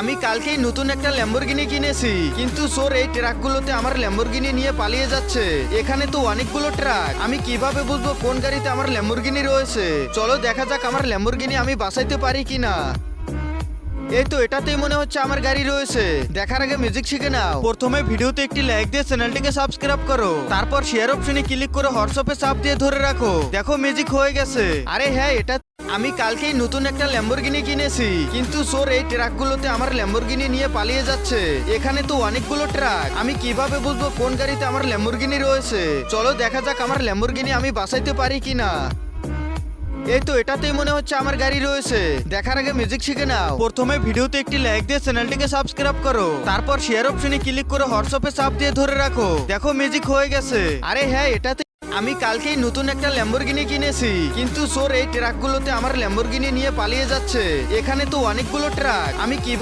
আমি কালকেই নতুন একটা ল্যাম্বরগিনি কিনেছি, কিন্তু চোর এই ট্রাকগুলোতে আমার ল্যাম্বরগিনি নিয়ে পালিয়ে যাচ্ছে। এখানে তো অনেকগুলো ট্রাক, আমি কিভাবে বুঝবো কোন গাড়িতে আমার ল্যাম্বরগিনি রয়েছে? চলো দেখা যাক আমার ল্যাম্বরগিনি আমি বাঁচাইতে পারি কিনা। এই তো এটাতেই মনে হচ্ছে আমার গাড়ি রয়েছে। দেখার আগে মিউজিক শিখে নাও। প্রথমে ভিডিওতে একটি লাইক দিয়ে চ্যানেলটিকে সাবস্ক্রাইব করো, তারপর শেয়ার অপশনে ক্লিক করে হোয়াটসঅ্যাপে চাপ দিয়ে ধরে রাখো। দেখো মিউজিক হয়ে গেছে। আরে হ্যাঁ, এটা আমি কালকেই নতুন একটা ল্যাম্বরগিনি কিনেছি, কিন্তু চোর এই ট্রাকগুলোতে আমার ল্যাম্বরগিনি নিয়ে পালিয়ে যাচ্ছে। এখানে তো অনেকগুলো ট্রাক, আমি কিভাবে বুঝবো কোন গাড়িতে আমার ল্যাম্বরগিনি রয়েছে? চলো দেখা যাক আমার ল্যাম্বরগিনি আমি বাঁচাইতে পারি কিনা। এই তো এটাতেই মনে হচ্ছে আমার গাড়ি রয়েছে। দেখার আগে মিউজিক শিখে নাও। প্রথমে ভিডিওতে একটি লাইক দিয়ে চ্যানেলটিকে সাবস্ক্রাইব করো, তারপর শেয়ার অপশনে ক্লিক করে হোয়াটসঅ্যাপে চাপ দিয়ে ধরে রাখো। দেখো মিউজিক হয়ে গেছে। আরে হ্যাঁ, এটাতে আমি কালকেই নতুন একটা ল্যাম্বরগিনি কিনেছি, কিন্তু চোর এই ট্রাকগুলোতে আমার ল্যাম্বরগিনি নিয়ে পালিয়ে যাচ্ছে। এখানে তো অনেকগুলো ট্রাক, আমি কি